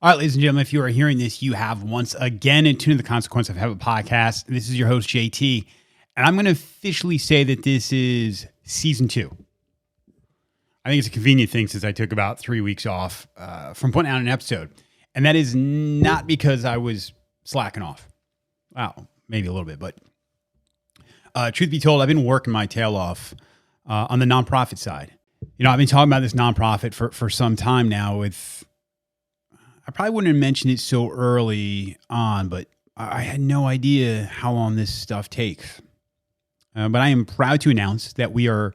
All right, ladies and gentlemen, if you are hearing this, you have once again in tune to the Consequence of Habit podcast. This is your host, JT, and I'm going to officially say that this is season 2. I think it's a convenient thing since I took about 3 weeks off from putting out an episode. And that is not because I was slacking off. Well, maybe a little bit, but truth be told, I've been working my tail off on the nonprofit side. You know, I've been talking about this nonprofit for some time now I probably wouldn't have mentioned it so early on, but I had no idea how long this stuff takes. But I am proud to announce that we're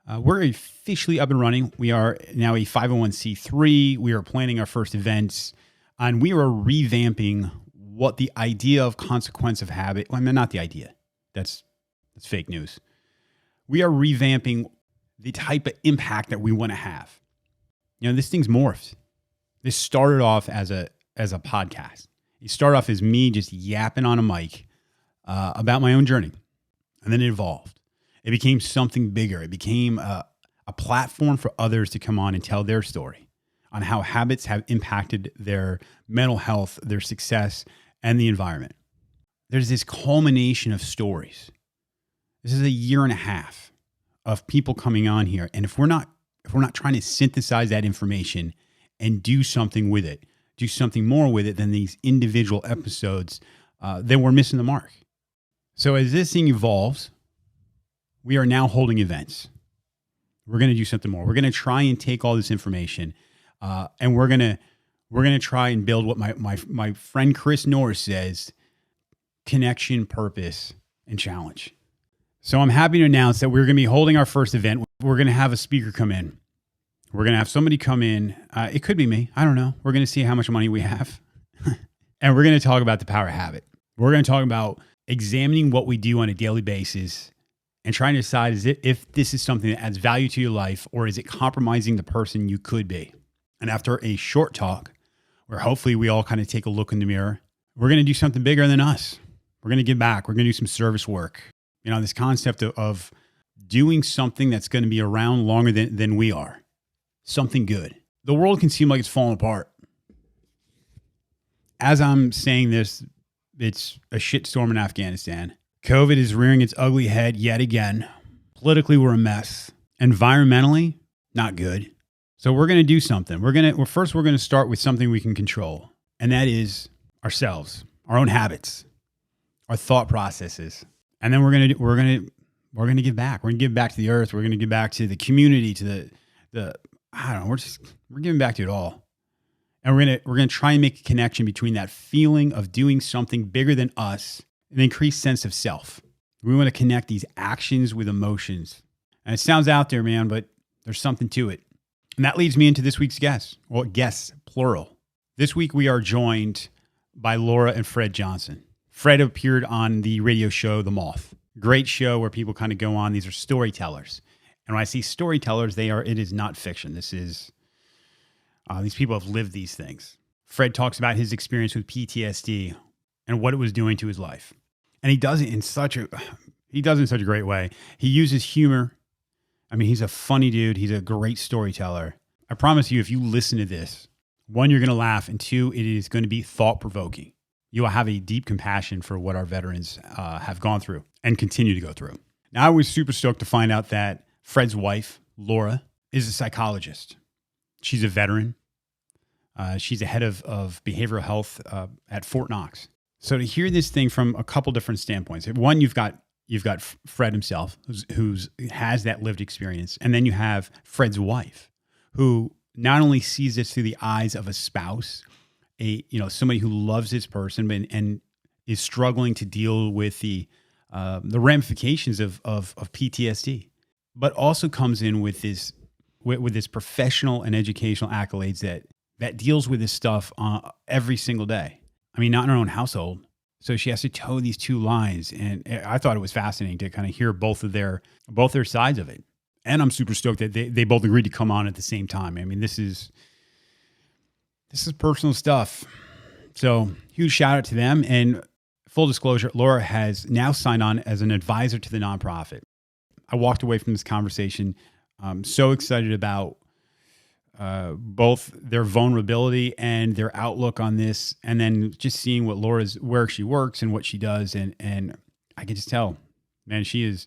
officially up and running. We are now a 501c3. We are planning our first events, and we are revamping what the idea of consequence of habit. Well, I mean, not the idea. That's fake news. We are revamping the type of impact that we want to have. You know, this thing's morphed. This started off as a podcast. It started off as me just yapping on a mic about my own journey. And then it evolved. It became something bigger. It became a platform for others to come on and tell their story on how habits have impacted their mental health, their success, and the environment. There's this culmination of stories. This is a year and a half of people coming on here. And if we're not trying to synthesize that information and do something with it, do something more with it than these individual episodes, then we're missing the mark. So as this thing evolves, we are now holding events. We're going to do something more. We're going to try and take all this information, and we're going to try and build what my friend Chris Norris says: connection, purpose, and challenge. So I'm happy to announce that we're going to be holding our first event. We're going to have a speaker come in. We're going to have somebody come in. It could be me. I don't know. We're going to see how much money we have. And we're going to talk about the power of habit. We're going to talk about examining what we do on a daily basis and trying to decide if this is something that adds value to your life, or is it compromising the person you could be. And after a short talk, where hopefully we all kind of take a look in the mirror, we're going to do something bigger than us. We're going to give back. We're going to do some service work. You know, this concept of doing something that's going to be around longer than we are. Something good. The world can seem like it's falling apart. As I'm saying this, it's a shitstorm in Afghanistan. COVID is rearing its ugly head yet again. Politically, we're a mess. Environmentally, not good. So we're going to do something. We're going to start with something we can control, and that is ourselves, our own habits, our thought processes. And then we're going to give back. We're going to give back to the earth. We're going to give back to the community, to the I don't know. We're giving back to it all. And we're going to try and make a connection between that feeling of doing something bigger than us and an increased sense of self. We want to connect these actions with emotions. And it sounds out there, man, but there's something to it. And that leads me into this week's guests. Well, guests, plural. This week we are joined by Laura and Fred Johnson. Fred appeared on the radio show The Moth. Great show where people kind of go on. These are storytellers. And when I see storytellers, it is not fiction. This is, these people have lived these things. Fred talks about his experience with PTSD and what it was doing to his life. And he does it in such a great way. He uses humor. I mean, he's a funny dude. He's a great storyteller. I promise you, if you listen to this, 1, you're going to laugh, and 2, it is going to be thought-provoking. You will have a deep compassion for what our veterans have gone through and continue to go through. Now, I was super stoked to find out that Fred's wife, Laura, is a psychologist. She's a veteran. She's a head of behavioral health at Fort Knox. So to hear this thing from a couple different standpoints. One, you've got Fred himself, who has that lived experience. And then you have Fred's wife, who not only sees this through the eyes of a spouse, somebody who loves this person and is struggling to deal with the ramifications of PTSD. But also comes in with this professional and educational accolades that deals with this stuff every single day. I mean, not in her own household. So she has to toe these two lines. And I thought it was fascinating to kind of hear both their sides of it. And I'm super stoked that they both agreed to come on at the same time. I mean, this is personal stuff. So huge shout out to them. And full disclosure, Laura has now signed on as an advisor to the nonprofit. I walked away from this conversation so excited about both their vulnerability and their outlook on this, and then just seeing where she works and what she does, and I can just tell, man, she's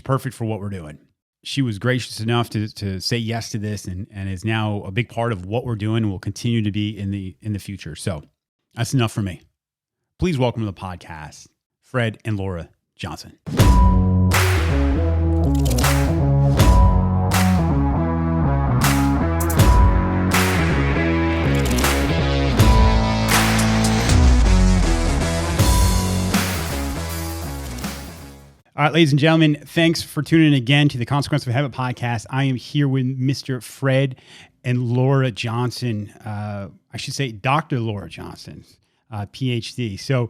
perfect for what we're doing. She was gracious enough to say yes to this, and is now a big part of what we're doing and will continue to be in the future. So that's enough for me. Please welcome to the podcast, Fred and Laura Johnson. All right, ladies and gentlemen, thanks for tuning in again to the Consequence of Habit podcast. I am here with Mr. Fred and Laura Johnson. I should say Dr. Laura Johnson, Ptsd. So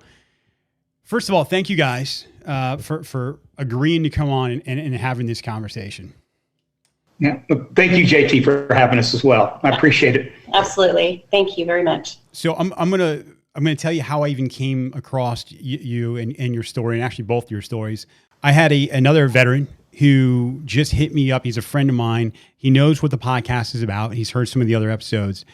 first of all, thank you guys for agreeing to come on and having this conversation. Yeah, thank you, JT, for having us as well. I appreciate it. Absolutely. Thank you very much. So I'm gonna tell you how I even came across you and your story, and actually both your stories. I had another veteran who just hit me up. He's a friend of mine. He knows what the podcast is about. He's heard some of the other episodes,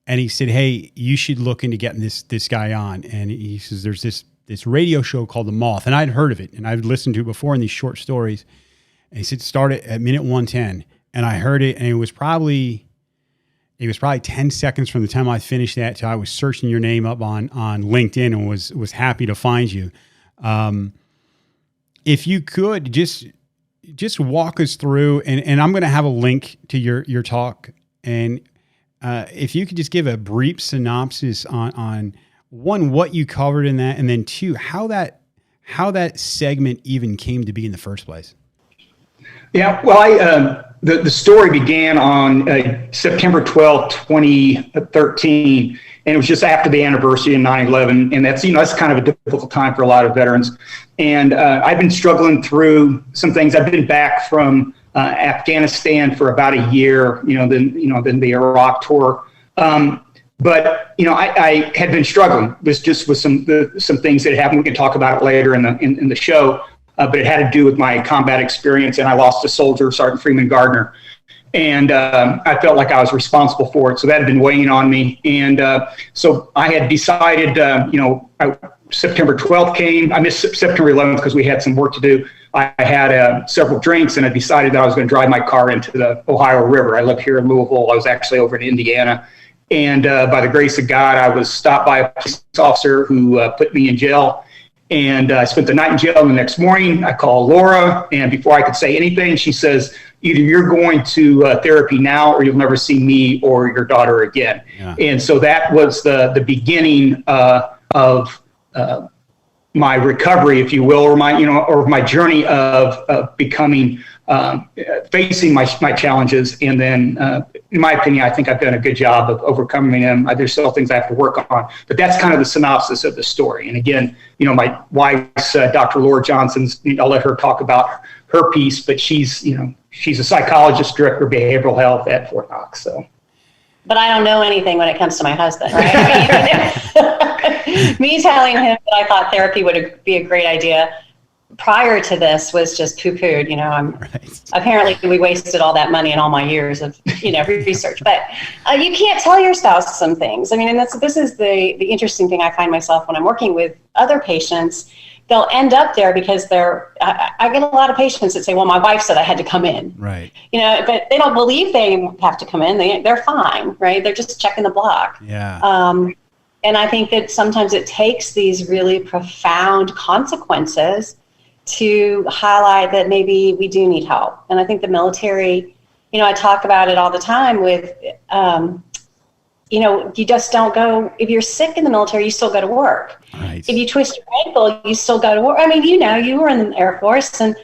and he said, "Hey, you should look into getting this guy on." And he says, "There's this radio show called The Moth," and I'd heard of it, and I'd listened to it before in these short stories. And he said, "Start it at minute 110," and I heard it, and it was probably 10 seconds from the time I finished that till I was searching your name up on LinkedIn and was happy to find you. If you could just walk us through, and I'm going to have a link to your talk. And if you could just give a brief synopsis on one, what you covered in that, and then two, how that segment even came to be in the first place. Yeah, well, the story began on September 12th, 2013, and it was just after the anniversary of 9/11, and that's kind of a difficult time for a lot of veterans. And I've been struggling through some things. I've been back from Afghanistan for about a year, then the Iraq tour. But I had been struggling with some things that happened. We can talk about it later in the show. But it had to do with my combat experience, and I lost a soldier, Sergeant Freeman Gardner, and I felt like I was responsible for it. So that had been weighing on me, and so I had decided, September 12th came. I missed September 11th because we had some work to do. I had several drinks, and I decided that I was going to drive my car into the Ohio River. I live here in Louisville. I was actually over in Indiana, and by the grace of God, I was stopped by a police officer who put me in jail. And I spent the night in jail. And the next morning, I called Laura, and before I could say anything, she says, "Either you're going to therapy now, or you'll never see me or your daughter again." Yeah. And so that was the beginning of my recovery, if you will, or my journey of becoming, facing my challenges. And then, in my opinion, I think I've done a good job of overcoming them. There's still things I have to work on, but that's kind of the synopsis of the story. And again, my wife's Dr. Laura Johnson's, I'll let her talk about her piece, but she's a psychologist, director of behavioral health at Fort Knox. So. But I don't know anything when it comes to my husband, right? Me telling him that I thought therapy would be a great idea prior to this was just poo-pooed. Right. Apparently we wasted all that money and all my years of, research. But you can't tell your spouse some things. I mean, and this is the interesting thing I find myself when I'm working with other patients. They'll end up there because I get a lot of patients that say, "Well, my wife said I had to come in." Right. But they don't believe they have to come in. They're fine, right? They're just checking the block. Yeah. And I think that sometimes it takes these really profound consequences to highlight that maybe we do need help. And I think the military, I talk about it all the time with, you just don't go, if you're sick in the military, you still go to work. Right. If you twist your ankle, you still go to work. I mean, you were in the Air Force, and,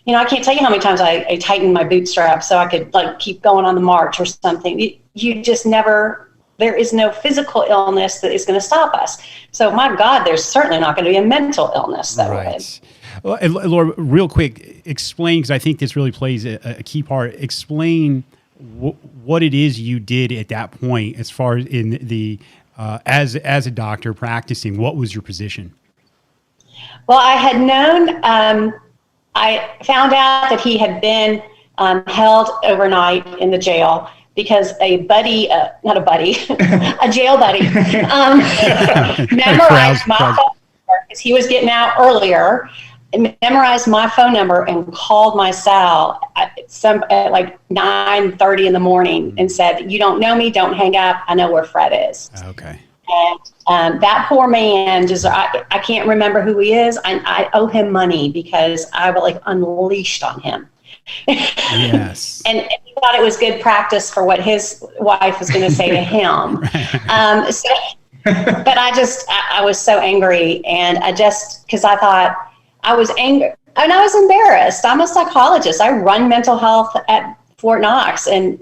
I can't tell you how many times I tightened my bootstraps so I could keep going on the march or something. You just never, there is no physical illness that is going to stop us. So my God, there's certainly not going to be a mental illness that way. Well, and Laura, real quick, explain, because I think this really plays a key part. Explain what it is you did at that point, as far as in the as a doctor practicing. What was your position? Well, I had known. I found out that he had been held overnight in the jail because a buddy, not a buddy, a jail buddy, memorized my phone number because he was getting out earlier, and memorized my phone number and called my cell at like 9:30 in the morning and said, "You don't know me, don't hang up. I know where Fred is." Okay. And that poor man, I can't remember who he is. I owe him money because I like unleashed on him. Yes. and he thought it was good practice for what his wife was going to say to him. But I was so angry, and because I thought I was angry and I was embarrassed. I'm a psychologist. I run mental health at Fort Knox, and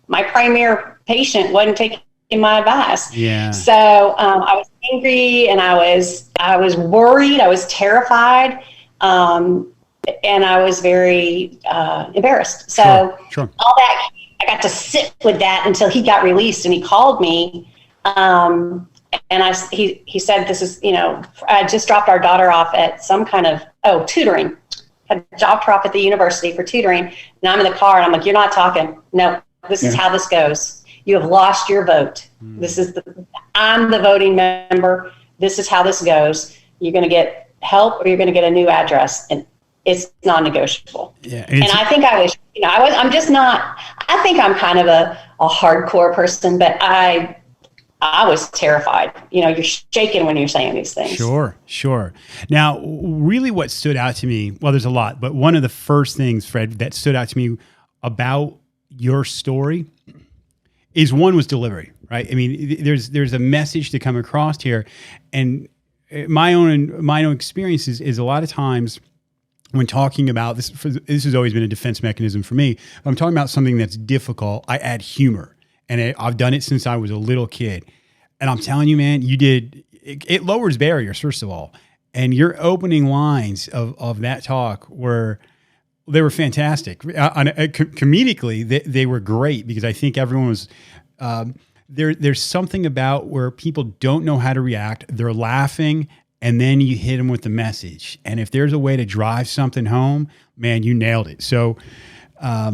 my premier patient wasn't taking my advice. Yeah. So I was angry, and I was worried. I was terrified. And I was very embarrassed. So sure. All that, I got to sit with that until he got released, and he called me. And he said, "This is, I just dropped our daughter off at some kind of tutoring. I dropped her off at the university for tutoring, and I'm in the car, and I'm like, you're not talking. No, this is how this goes. You have lost your vote. I'm the voting member. This is how this goes. You're going to get help, or you're going to get a new address, and it's non-negotiable." Yeah, and I think I'm just not. I think I'm kind of a hardcore person, but I was terrified. You're shaking when you're saying these things. Sure. Now, really what stood out to me, well, there's a lot, but one of the first things, Fred, that stood out to me about your story was delivery, right? I mean, there's a message to come across here. And my own experience is a lot of times when talking about this, this has always been a defense mechanism for me. If I'm talking about something that's difficult, I add humor. And I've done it since I was a little kid. And I'm telling you, man, it lowers barriers, first of all. And your opening lines of that talk they were fantastic. Comedically, they were great, because I think everyone was, there's something about where people don't know how to react. They're laughing, and then you hit them with the message. And if there's a way to drive something home, man, you nailed it. So, I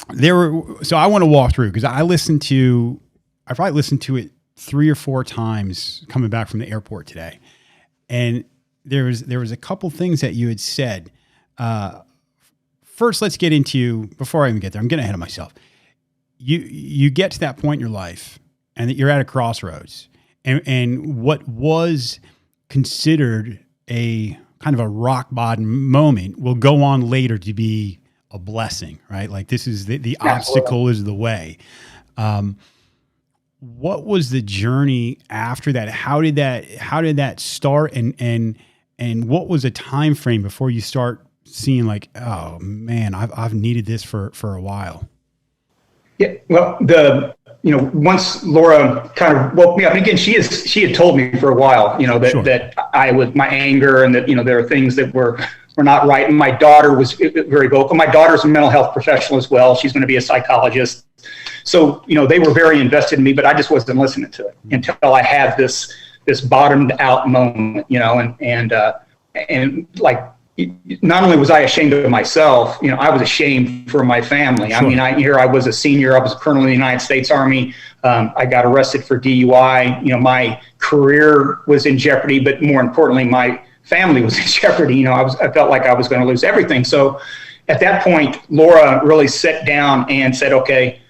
want to walk through, because I probably listened to it 3 or 4 times coming back from the airport today. And there was a couple things that you had said. First, let's get into, before I even get there, I'm getting ahead of myself. You get to that point in your life, and that you're at a crossroads, and what was considered a kind of a rock bottom moment will go on later to be a blessing, right? Like, this is the obstacle is the way. What was the journey after that? How did that start? And what was a time frame before you start seeing like, oh man, I've needed this for a while? Yeah. Well, once Laura kind of woke me up, and again, she had told me for a while, that I was, my anger, and that, there are things that were not right. And my daughter was very vocal. My daughter's a mental health professional as well. She's going to be a psychologist. So, they were very invested in me, but I just wasn't listening to it until I had this bottomed out moment, and like, not only was I ashamed of myself, I was ashamed for my family. Sure. I mean, I was a senior, I was a colonel in the United States Army. I got arrested for DUI. My career was in jeopardy, but more importantly, my family was in jeopardy. I felt like I was going to lose everything. So at that point, Laura really sat down and said, okay,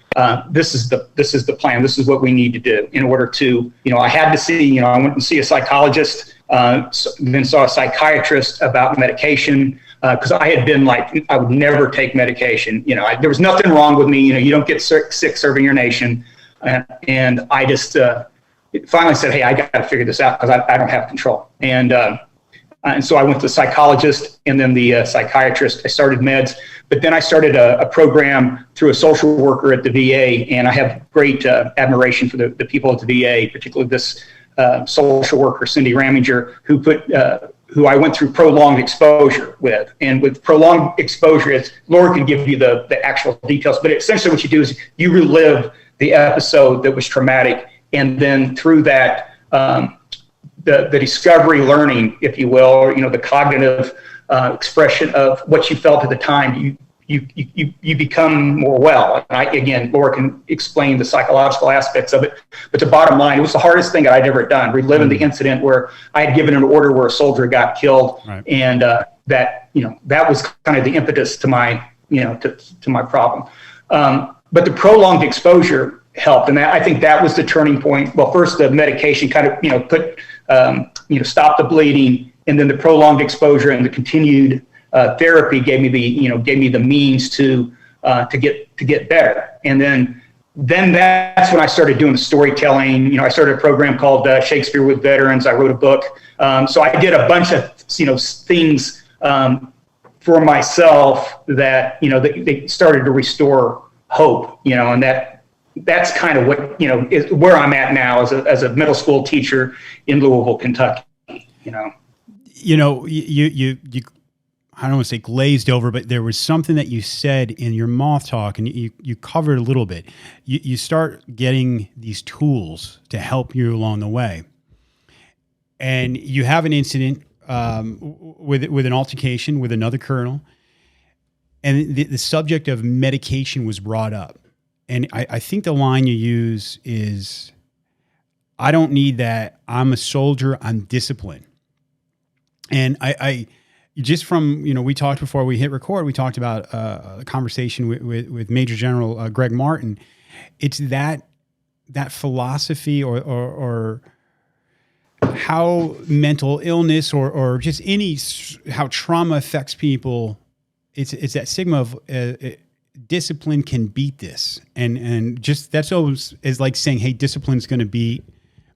this is the plan. This is what we need to do in order to, I had to see, I went and see a psychologist, then saw a psychiatrist about medication, because I had been like, I would never take medication. There was nothing wrong with me. You don't get sick serving your nation. And I just finally said, hey, I got to figure this out, because I don't have control. And so I went to the psychologist and then the psychiatrist. I started meds, but then I started a program through a social worker at the VA, and I have great admiration for the people at the VA, particularly this social worker, Cindy Raminger, who I went through prolonged exposure with. And with prolonged exposure, Laura can give you the actual details, but essentially what you do is you relive the episode that was traumatic, and then through that, the discovery learning, if you will, or the cognitive expression of what you felt at the time, you become more well. And Laura can explain the psychological aspects of it. But the bottom line, it was the hardest thing that I'd ever done, reliving the incident where I had given an order where a soldier got killed. Right. And that was kind of the impetus to my, to my problem. But the prolonged exposure helped. And I think that was the turning point. Well, first the medication kind of, stop the bleeding, and then the prolonged exposure and the continued therapy gave me the means to get better. And then that's when I started doing the storytelling. I started a program called Shakespeare with Veterans. I wrote a book. So I did a bunch of things for myself that they started to restore hope. And that's kind of what is where I'm at now as a middle school teacher in Louisville, Kentucky. You I don't want to say glazed over, but there was something that you said in your moth talk, and you covered a little bit. You start getting these tools to help you along the way, and you have an incident with an altercation with another colonel, and the subject of medication was brought up, and I think the line you use is, "I don't need that. I'm a soldier. I'm disciplined," and I just from, we talked before we hit record, we talked about a conversation with Major General Greg Martin. It's that philosophy or how mental illness or just how trauma affects people. It's that stigma of discipline can beat this. And just that's always is like saying, hey, discipline's going to beat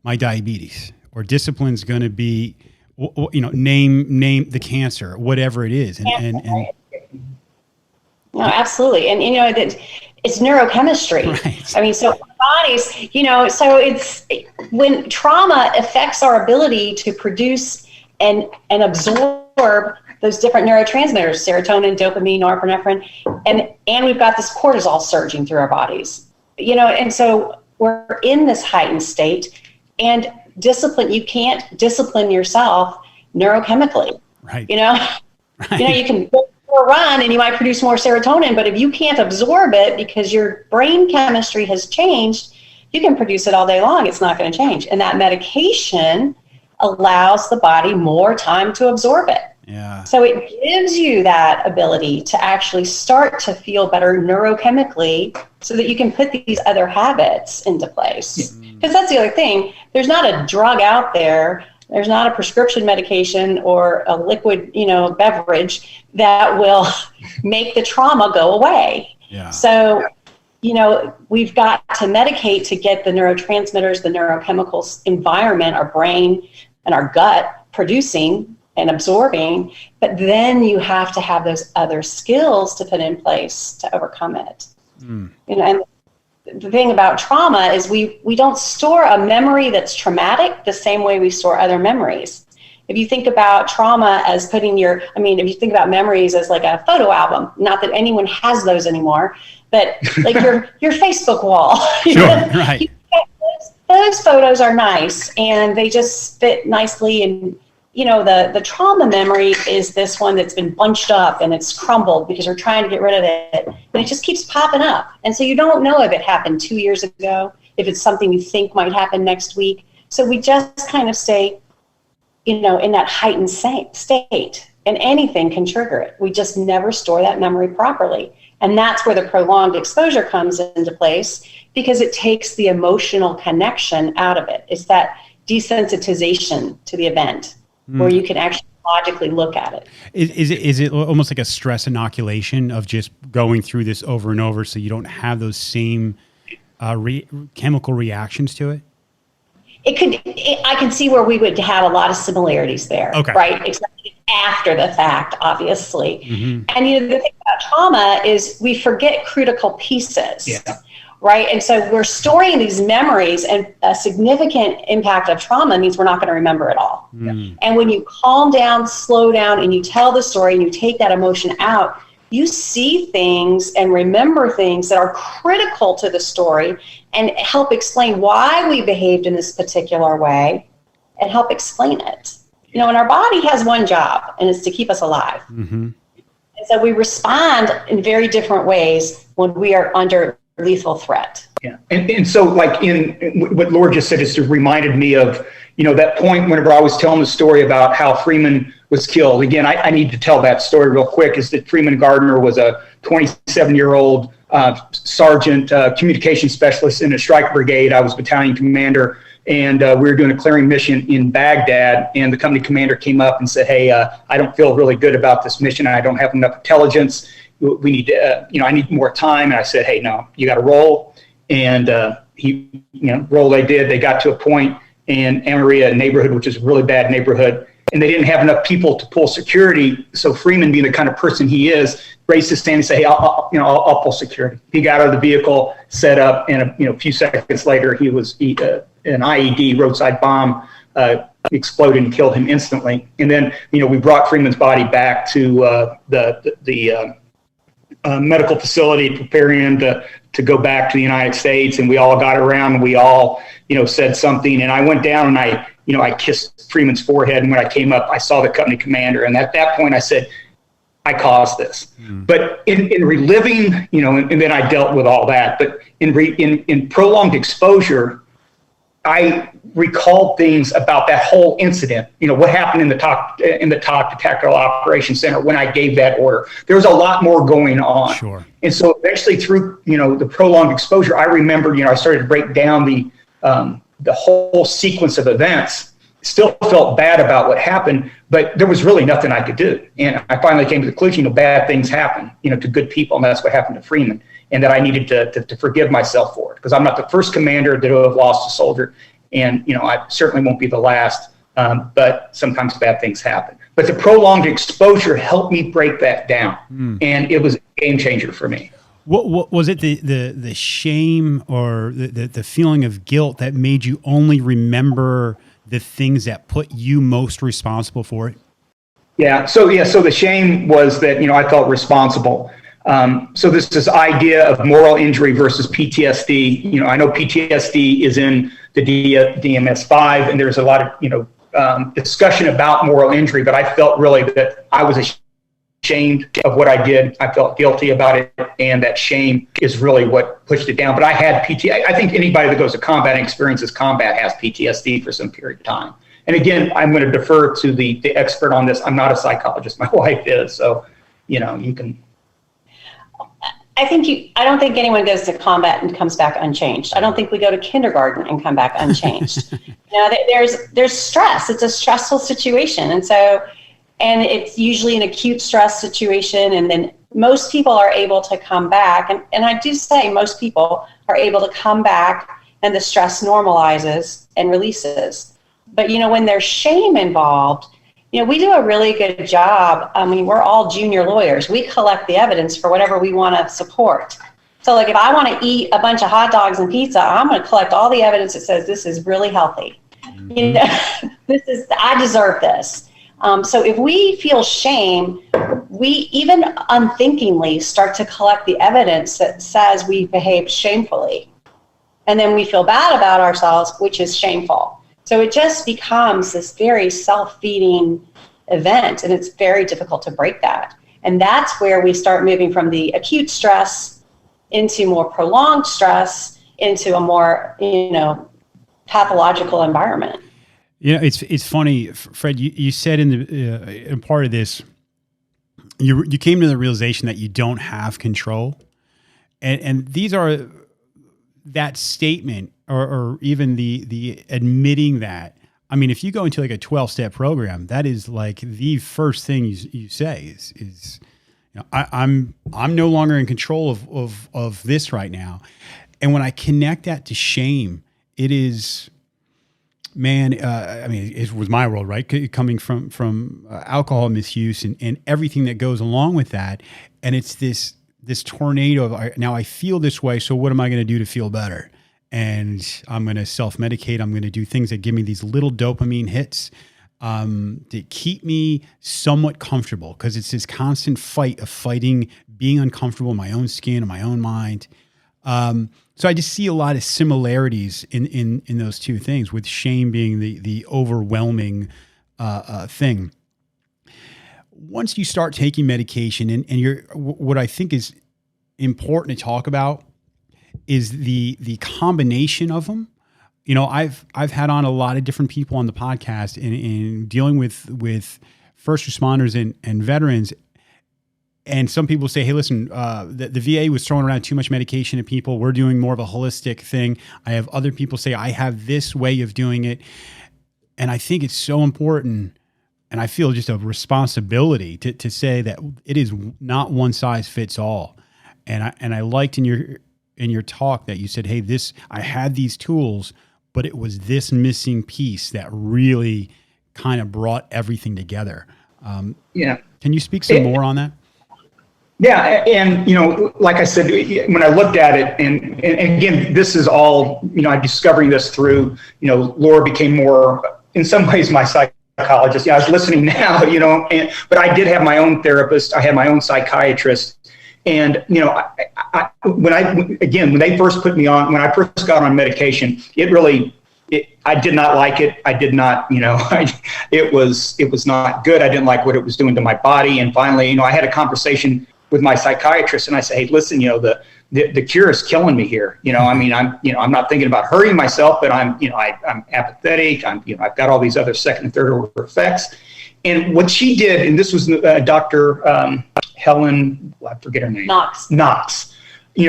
my diabetes, or discipline's going to be, name the cancer, whatever it is. And no, absolutely. And, it's neurochemistry. Right. I mean, so bodies, so it's when trauma affects our ability to produce and absorb those different neurotransmitters, serotonin, dopamine, norepinephrine, and we've got this cortisol surging through our bodies, and so we're in this heightened state. And discipline, you can't discipline yourself neurochemically. Right. Right. You can go for a run and you might produce more serotonin, but if you can't absorb it because your brain chemistry has changed, you can produce it all day long. It's not going to change. And that medication allows the body more time to absorb it. Yeah. So it gives you that ability to actually start to feel better neurochemically so that you can put these other habits into place. Because that's the other thing. There's not a drug out there. There's not a prescription medication or a liquid, beverage that will make the trauma go away. Yeah. So, we've got to medicate to get the neurotransmitters, the neurochemicals environment, our brain and our gut producing and absorbing, but then you have to have those other skills to put in place to overcome it. And the thing about trauma is we don't store a memory that's traumatic the same way we store other memories. If you think about trauma as if you think about memories as like a photo album, not that anyone has those anymore, but like your Facebook wall. Sure, right. Those photos are nice and they just fit nicely, and the trauma memory is this one that's been bunched up and it's crumbled because we're trying to get rid of it, but it just keeps popping up. And so you don't know if it happened 2 years ago, if it's something you think might happen next week. So we just kind of stay, in that heightened state, and anything can trigger it. We just never store that memory properly. And that's where the prolonged exposure comes into place, because it takes the emotional connection out of it. It's that desensitization to the event. Where you can actually logically look at it. Is it almost like a stress inoculation of just going through this over and over so you don't have those same chemical reactions to it? I can see where we would have a lot of similarities there, right? Except after the fact, obviously. Mm-hmm. And the thing about trauma is we forget critical pieces. Yeah. Right. And so we're storing these memories, and a significant impact of trauma means we're not going to remember it all. Mm. And when you calm down, slow down, and you tell the story and you take that emotion out, you see things and remember things that are critical to the story and help explain why we behaved in this particular way and help explain it. And our body has one job, and it's to keep us alive. Mm-hmm. And So we respond in very different ways when we are under lethal threat. Yeah. And so like in what Laura just said, just reminded me of, that point whenever I was telling the story about how Freeman was killed. Again, I need to tell that story real quick, is that Freeman Gardner was a 27-year-old sergeant, communication specialist in a strike brigade. I was battalion commander, and we were doing a clearing mission in Baghdad, and the company commander came up and said, hey, I don't feel really good about this mission. I don't have enough intelligence. We need to, I need more time. And I said, hey, no, you got to roll. And he, roll they did. They got to a point in Amaria neighborhood, which is a really bad neighborhood, and they didn't have enough people to pull security. So Freeman, being the kind of person he is, raised his hand and say, hey, I'll pull security. He got out of the vehicle, set up, and a few seconds later, an IED roadside bomb exploded and killed him instantly. And then, we brought Freeman's body back to the medical facility, preparing him to go back to the United States. And we all got around, and we all, said something. And I went down and I kissed Freeman's forehead. And when I came up, I saw the company commander. And at that point I said, I caused this. But in reliving, and then I dealt with all that, but in prolonged exposure, I recalled things about that whole incident. What happened in the TOC Tactical Operations Center when I gave that order. There was a lot more going on. Sure. And so eventually, through the prolonged exposure, I remembered. I started to break down the whole sequence of events. Still felt bad about what happened, but there was really nothing I could do. And I finally came to the conclusion: bad things happen, to good people, and that's what happened to Freeman. And that I needed to forgive myself for it, because I'm not the first commander to have lost a soldier, and I certainly won't be the last. But sometimes bad things happen. But the prolonged exposure helped me break that down, and it was a game changer for me. What was it? The shame or the feeling of guilt that made you only remember the things that put you most responsible for it? Yeah. So the shame was that I felt responsible. So this idea of moral injury versus PTSD. I know PTSD is in the DMS-5, and there's a lot of discussion about moral injury, but I felt really that I was ashamed of what I did. I felt guilty about it, and that shame is really what pushed it down. But I had PTSD. I think anybody that goes to combat and experiences combat has PTSD for some period of time. And again, I'm going to defer to the expert on this. I'm not a psychologist. My wife is, so you can. I don't think anyone goes to combat and comes back unchanged. I don't think we go to kindergarten and come back unchanged. There's stress. It's a stressful situation. And it's usually an acute stress situation. And then most people are able to come back. And I do say most people are able to come back and the stress normalizes and releases. But, when there's shame involved, we do a really good job. I mean, we're all junior lawyers. We collect the evidence for whatever we want to support. So like if I want to eat a bunch of hot dogs and pizza, I'm going to collect all the evidence that says this is really healthy. I deserve this. So if we feel shame, we even unthinkingly start to collect the evidence that says we behaved shamefully. And then we feel bad about ourselves, which is shameful. So it just becomes this very self-feeding event, and it's very difficult to break that. And that's where we start moving from the acute stress into more prolonged stress, into a more, pathological environment. It's funny, Fred, you said in part of this, you came to the realization that you don't have control. And these are that statement or even the admitting that. I mean, if you go into like a 12-step program, that is like the first thing you say is I'm no longer in control of this right now. And when I connect that to shame, it is, man, it was my world, right? Coming from alcohol misuse and everything that goes along with that. And it's this tornado of, now I feel this way, so what am I going to do to feel better? And I'm going to self-medicate. I'm going to do things that give me these little dopamine hits to keep me somewhat comfortable, because it's this constant fight of fighting, being uncomfortable in my own skin, in my own mind. So I just see a lot of similarities in those two things, with shame being the overwhelming thing. once you start taking medication and what I think is important to talk about is the combination of them. I've had on a lot of different people on the podcast in dealing with first responders and veterans. And some people say, hey, listen, the VA was throwing around too much medication at people. We're doing more of a holistic thing. I have other people say, I have this way of doing it. And I think it's so important, and I feel just a responsibility to say that it is not one size fits all. And I liked in your talk that you said, hey, I had these tools, but it was this missing piece that really kind of brought everything together. Yeah. Can you speak some more on that? Yeah, and like I said, when I looked at it, and again, this is all I'm discovering this through Laura became more, in some ways, my psychologist. I was listening now, but I did have my own therapist. I had my own psychiatrist, and when they first put me on, when I first got on medication, I did not like it. I did not, it was not good. I didn't like what it was doing to my body, and finally, I had a conversation with my psychiatrist, and I say, hey, listen, the cure is killing me here. I'm not thinking about hurting myself, but I'm apathetic. I've got all these other second and third order effects. And what she did, and this was Dr. Helen, I forget her name. Knox.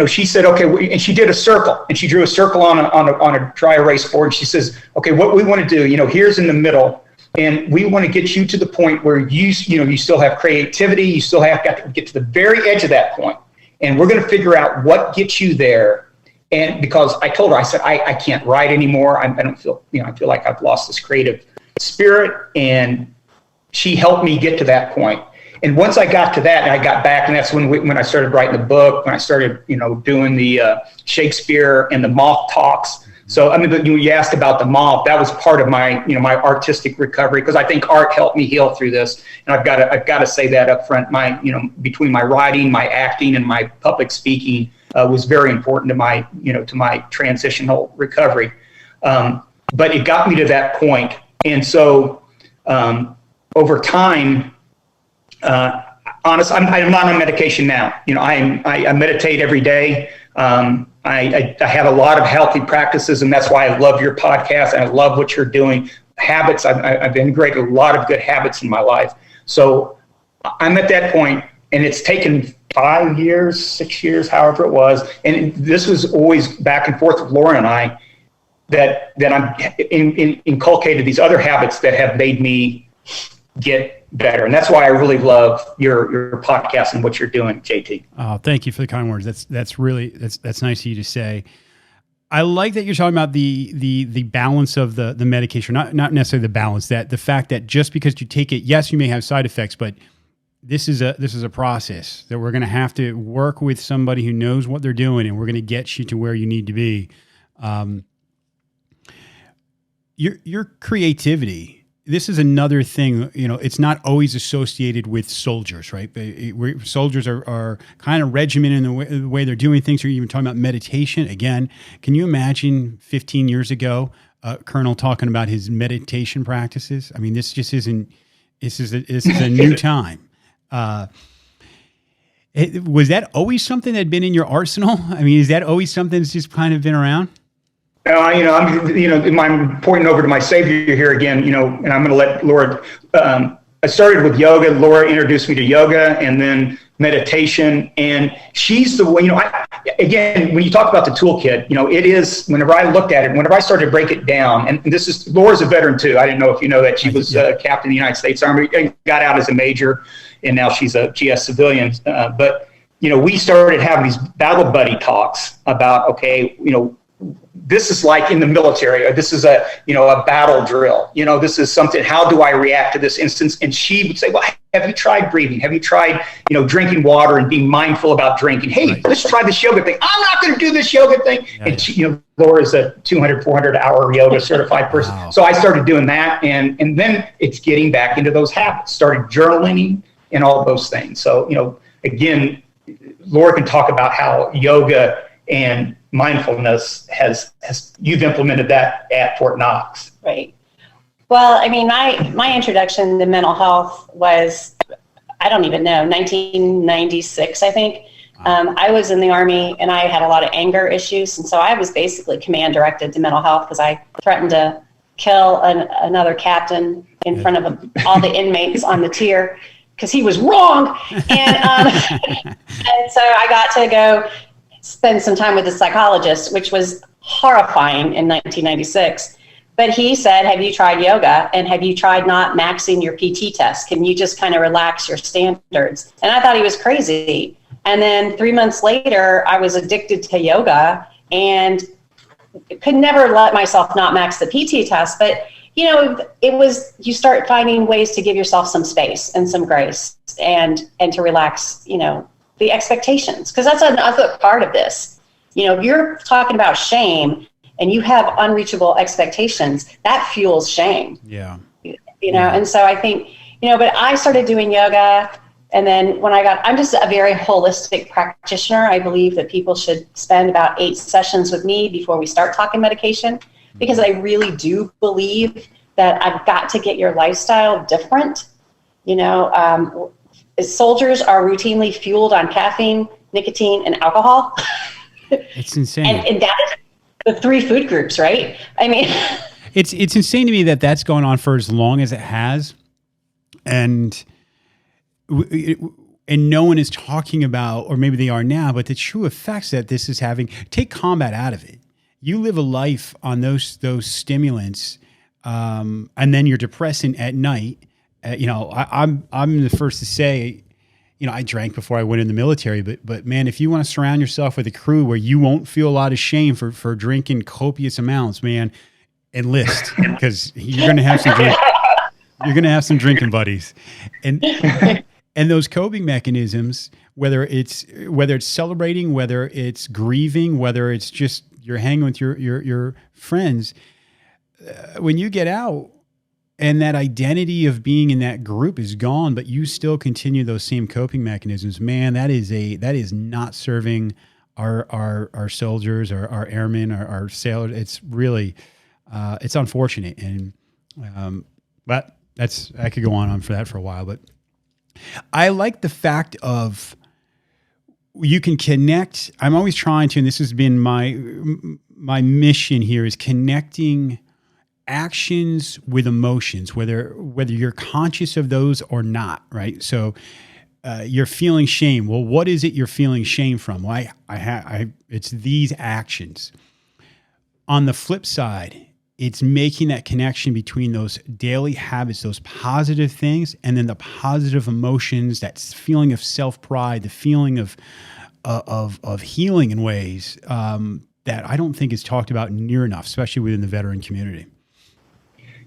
She said, okay, and she did a circle, and she drew a circle on a dry erase board. And she says, okay, what we want to do, here's in the middle. And we want to get you to the point where you still have creativity. You still have got to get to the very edge of that point. And we're going to figure out what gets you there. And because I told her, I said, I can't write anymore. I don't feel, I feel like I've lost this creative spirit. And she helped me get to that point. And once I got to that, and I got back, and that's when I started writing the book, when I started, doing the Shakespeare and the moth talks. So, you asked about the moth. That was part of my, my artistic recovery, because I think art helped me heal through this. And I've got to say that up front. My, between my writing, my acting, and my public speaking was very important to my, to my transitional recovery. But it got me to that point. And so, over time, honestly, I'm not on medication now. I meditate every day. I have a lot of healthy practices, and that's why I love your podcast, and I love what you're doing. Habits, I've integrated a lot of good habits in my life. So I'm at that point, and it's taken 5 years, 6 years, however it was. And this was always back and forth with Laura and I, that I'm inculcated these other habits that have made me get better. And that's why I really love your podcast and what you're doing, JT. Oh, thank you for the kind words. That's really nice of you to say. I like that you're talking about the balance of the medication, not necessarily the balance, that the fact that just because you take it, yes, you may have side effects, but this is a process that we're going to have to work with somebody who knows what they're doing, and we're going to get you to where you need to be. Your creativity. This is another thing, it's not always associated with soldiers, right? Soldiers are kind of regimented in the way they're doing things. You're even talking about meditation. Again, can you imagine 15 years ago, Colonel talking about his meditation practices? I mean, this just isn't, this is a new time. Was that always something that had been in your arsenal? I mean, is that always something that's just kind of been around? I'm pointing over to my savior here again, and I'm going to let Laura, I started with yoga. Laura introduced me to yoga and then meditation. And she's the one, again, when you talk about the toolkit, it is, whenever I looked at it, whenever I started to break it down, and this is, Laura's a veteran too. I didn't know if you know that. She was captain of the United States Army, got out as a major, and now she's a GS civilian. But, we started having these battle buddy talks about, okay, this is like in the military, or this is a battle drill. This is something, how do I react to this instance? And she would say, well, have you tried breathing? Have you tried, drinking water and being mindful about drinking? Hey, right. Let's try this yoga thing. I'm not going to do this yoga thing. Yeah, and she, Laura's a 200, 400 hour yoga certified person. Wow. So I started doing that. And then it's getting back into those habits, started journaling and all those things. So, again, Laura can talk about how yoga and mindfulness has you've implemented that at Fort Knox. Right. Well, I mean, my introduction to mental health was I don't even know, 1996, I think. I was in the Army and I had a lot of anger issues. And so I was basically command directed to mental health because I threatened to kill another captain in front of all the inmates on the tier because he was wrong. And, and so I got to go spend some time with a psychologist, which was horrifying in 1996. But he said, have you tried yoga? And have you tried not maxing your PT test? Can you just kind of relax your standards? And I thought he was crazy. And then 3 months later, I was addicted to yoga and could never let myself not max the PT test. But, it was, you start finding ways to give yourself some space and some grace and to relax, the expectations. Because that's another part of this. If you're talking about shame and you have unreachable expectations, that fuels shame. Yeah. And so I think, but I started doing yoga. And then I'm just a very holistic practitioner. I believe that people should spend about 8 sessions with me before we start talking medication, because I really do believe that I've got to get your lifestyle different. Soldiers are routinely fueled on caffeine, nicotine, and alcohol. It's insane. And that is the 3 food groups, right? I mean, it's insane to me that that's going on for as long as it has. And no one is talking about, or maybe they are now, but the true effects that this is having. Take combat out of it. You live a life on those stimulants, and then you're depressing at night. I'm the first to say, I drank before I went in the military, but man, if you want to surround yourself with a crew where you won't feel a lot of shame for drinking copious amounts, man, enlist, because you're going to have some drink. You're going to have some drinking buddies, and those coping mechanisms, whether it's celebrating, whether it's grieving, whether it's just you're hanging with your friends, when you get out and that identity of being in that group is gone, but you still continue those same coping mechanisms, man, that is not serving our soldiers, our airmen, our sailors. It's really it's unfortunate, and but I could go on for that for a while, but I like the fact of you can connect. I'm always trying to, and this has been my mission here, is connecting actions with emotions, whether you're conscious of those or not, right? So you're feeling shame. Well, what is it you're feeling shame from? Well, it's these actions. On the flip side, it's making that connection between those daily habits, those positive things, and then the positive emotions, that feeling of self-pride, the feeling of healing in ways that I don't think is talked about near enough, especially within the veteran community.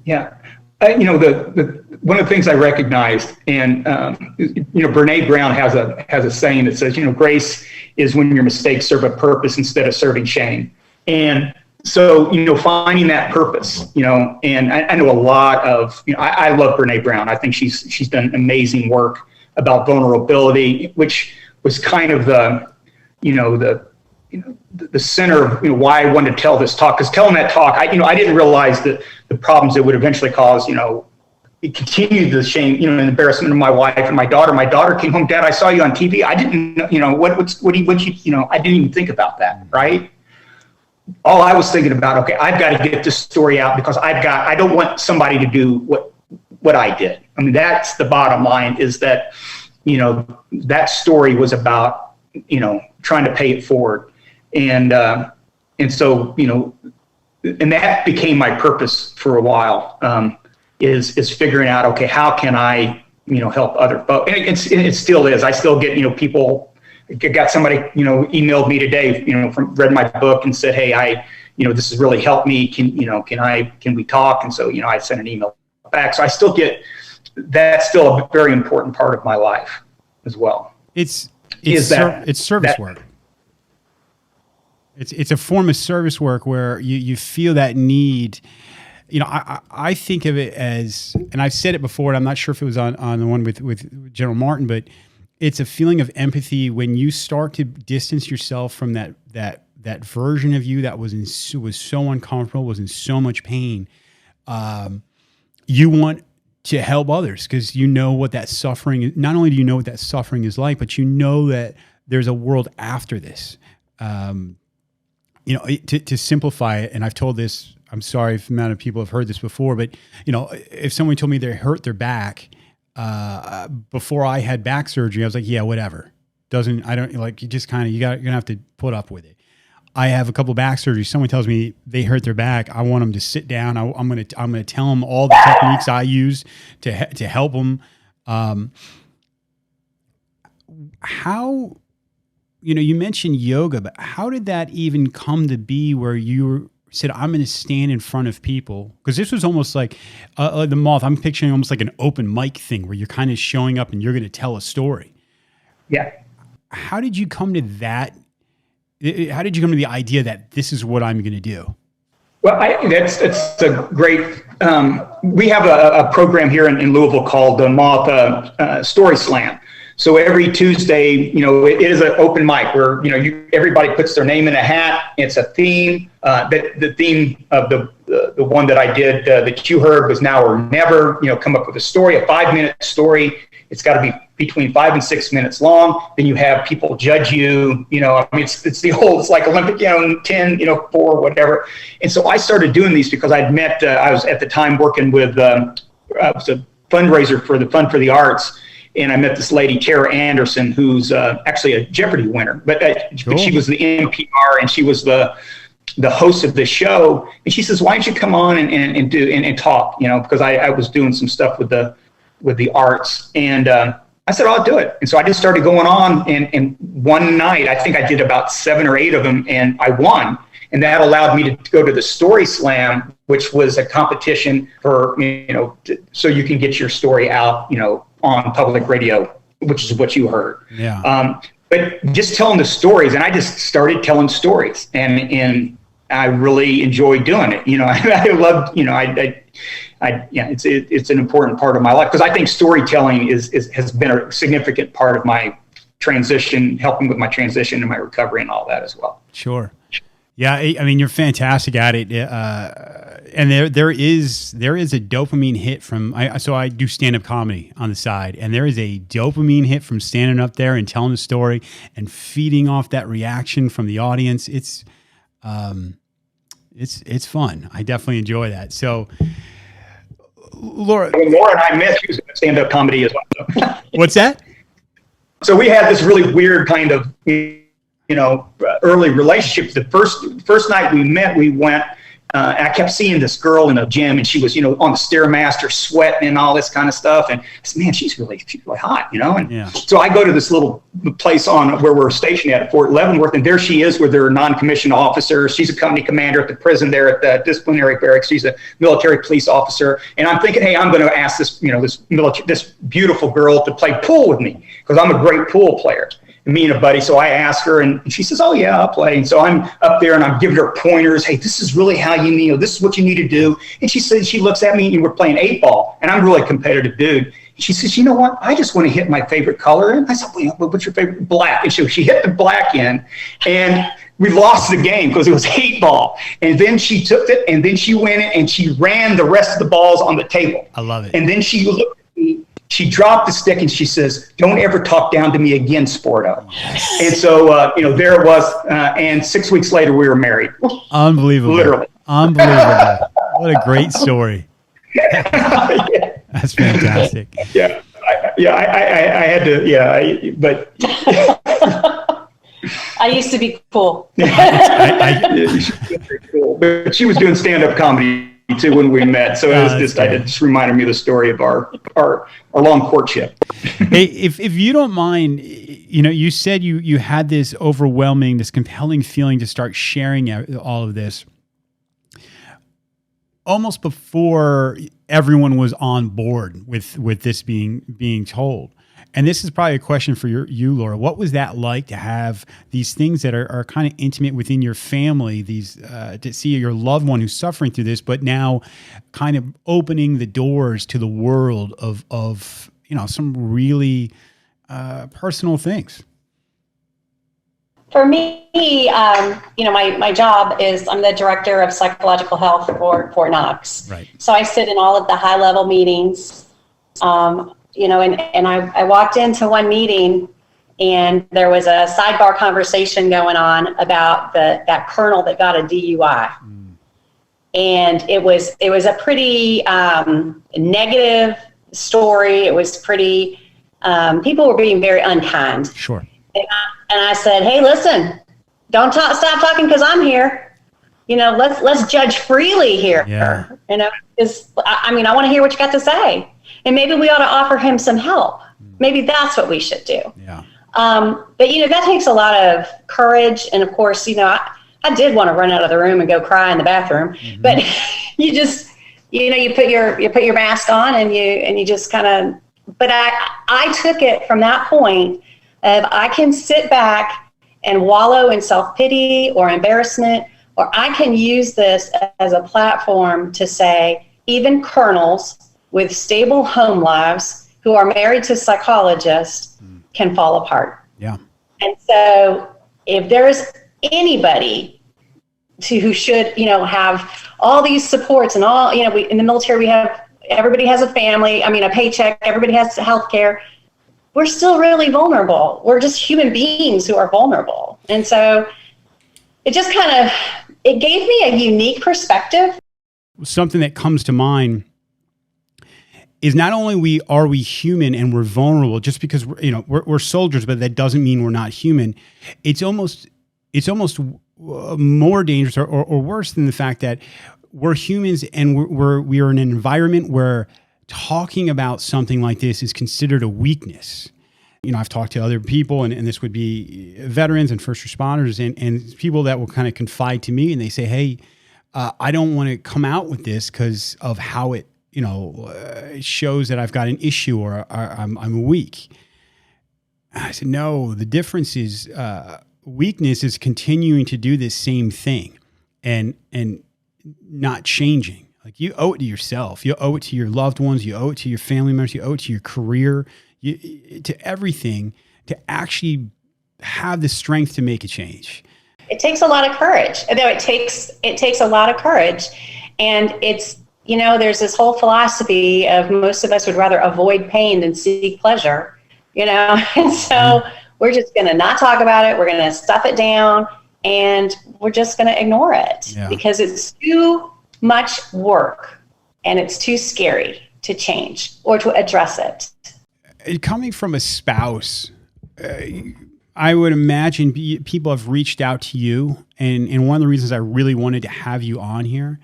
Yeah. The one of the things I recognized, and Brene Brown has a saying that says, grace is when your mistakes serve a purpose instead of serving shame. And so, finding that purpose, and I know a lot of, I love Brene Brown. I think she's done amazing work about vulnerability, which was kind of the center of, why I wanted to tell this talk. Because telling that talk, I didn't realize that the problems it would eventually cause, it continued the shame, and embarrassment of my wife and my daughter. My daughter came home, Dad, I saw you on TV. I didn't know, I didn't even think about that, right? All I was thinking about, okay, I've got to get this story out because I don't want somebody to do what I did. I mean, that's the bottom line, is that, that story was about, trying to pay it forward. And so, and that became my purpose for a while, is figuring out, okay, how can I, help other folks? And it still is. I still get, people. I got somebody, emailed me today, read my book and said, hey, this has really helped me. Can we talk? And so, I sent an email back. So I still get, that's still a very important part of my life as well. It's service work. It's a form of service work where you feel that need. I think of it as, and I've said it before, and I'm not sure if it was on the one with General Martin, but it's a feeling of empathy when you start to distance yourself from that version of you that was so uncomfortable, was in so much pain. You want to help others, because you know what that suffering, not only do you know what that suffering is like, but you know that there's a world after this. To simplify it, and I've told this, I'm sorry if the amount of people have heard this before, but if someone told me they hurt their back before I had back surgery, I was like, yeah, whatever. You're gonna have to put up with it. I have a couple of back surgeries. Someone tells me they hurt their back. I want them to sit down. I'm gonna tell them all the techniques I use to help them. How, you mentioned yoga, but how did that even come to be where you said, I'm going to stand in front of people? Because this was almost like the Moth. I'm picturing almost like an open mic thing where you're kind of showing up and you're going to tell a story. Yeah. How did you come to that? How did you come to the idea that this is what I'm going to do? Well, that's a great. We have a program here in Louisville called the Moth Story Slam. So every Tuesday, it is an open mic where everybody puts their name in a hat. It's a theme. The theme of the one that I did that you heard was Now or Never. Come up with a story, a 5-minute story. It's got to be between 5 and 6 minutes long. Then you have people judge you. It's the whole. It's like Olympic, 10, 4, whatever. And so I started doing these because I'd met. I was at the time working with. I was a fundraiser for the Fund for the Arts. And I met this lady, Tara Anderson, who's actually a Jeopardy winner. But Cool. She was the NPR, and she was the host of the show. And she says, "Why don't you come on and talk?" Because I was doing some stuff with the arts, and I said, "I'll do it." And so I just started going on. And one night, I think I did about 7 or 8 of them, and I won. And that allowed me to go to the Story Slam, which was a competition for so you can get your story out, on public radio, which is what you heard. Yeah. But just telling the stories, and I just started telling stories, and I really enjoyed doing it. I loved, it's an important part of my life, because I think storytelling has been a significant part of my transition, helping with my transition and my recovery and all that as well. Sure. Yeah, I mean, you're fantastic at it, and there is a dopamine hit from. So I do stand-up comedy on the side, and there is a dopamine hit from standing up there and telling a story and feeding off that reaction from the audience. It's fun. I definitely enjoy that. So, Laura, when Laura and I met, she was in stand-up comedy as well. What's that? So we had this really weird kind of. Early relationship. The first night we met, we went, I kept seeing this girl in a gym, and she was, on the Stairmaster sweating and all this kind of stuff. And I said, man, she's really hot, And yeah. So I go to this little place on where we're stationed at Fort Leavenworth, and there she is with her non-commissioned officer. She's a company commander at the prison there at the disciplinary barracks. She's a military police officer. And I'm thinking, hey, I'm going to ask this, this beautiful girl to play pool with me, because I'm a great pool player. Me and a buddy. So I asked her, and she says, "Oh yeah, I'll play." And so I'm up there and I'm giving her pointers. Hey, this is really how you need. This is what you need to do. And she says, she looks at me, and we're playing 8-ball, and I'm really a competitive dude. And she says, "You know what? I just want to hit my favorite color." And I said, "Well, what's your favorite?" Black. And she hit the black in, and we lost the game because it was 8-ball. And then she took it, and then she went in and she ran the rest of the balls on the table. I love it. And then she looked at me. She dropped the stick and she says, "Don't ever talk down to me again, Sporto." Yes. And so, there it was. And 6 weeks later, we were married. Unbelievable. Literally. Unbelievable. What a great story. Yeah. That's fantastic. Yeah. I had to, but. I used to be cool. But she was doing stand-up comedy too when we met, so it was it just reminded me of the story of our long courtship. Hey, if you don't mind, you said you had this compelling feeling to start sharing all of this almost before everyone was on board with this being told. And this is probably a question for you, Laura. What was that like to have these things that are kind of intimate within your family, to see your loved one who's suffering through this, but now kind of opening the doors to the world of some really personal things? For me, my job is I'm the director of psychological health for Fort Knox. Right. So I sit in all of the high-level meetings And I walked into one meeting, and there was a sidebar conversation going on about that colonel that got a DUI. And it was a pretty negative story. It was pretty, people were being very unkind. Sure. And I said, hey, listen, don't stop talking because I'm here. Let's judge freely here. Yeah. Because I want to hear what you got to say. And maybe we ought to offer him some help. Maybe that's what we should do. Yeah. But that takes a lot of courage. And of course, I did want to run out of the room and go cry in the bathroom, but you just, you put your mask on and you just kind of, but I took it from that point of I can sit back and wallow in self-pity or embarrassment, or I can use this as a platform to say, even colonels with stable home lives who are married to psychologists can fall apart. Yeah. And so if there's anybody who should, have all these supports and all, in the military, everybody has a family, a paycheck, everybody has health care. We're still really vulnerable. We're just human beings who are vulnerable. And so it just it gave me a unique perspective. Something that comes to mind is not only are we human and we're vulnerable just because we're soldiers, but that doesn't mean we're not human. It's almost more dangerous or worse than the fact that we're humans and we are in an environment where talking about something like this is considered a weakness. I've talked to other people, and this would be veterans and first responders and people that will kind of confide to me, and they say, hey, I don't want to come out with this because of how it it shows that I've got an issue or I'm weak. I said, no, the difference is weakness is continuing to do this same thing and not changing. Like, you owe it to yourself. You owe it to your loved ones. You owe it to your family members. You owe it to your career, to everything, to actually have the strength to make a change. It takes a lot of courage. It takes a lot of courage. And it's, there's this whole philosophy of most of us would rather avoid pain than seek pleasure, and so we're just going to not talk about it. We're going to stuff it down, and we're just going to ignore it because it's too much work and it's too scary to change or to address it. Coming from a spouse, I would imagine people have reached out to you, and one of the reasons I really wanted to have you on here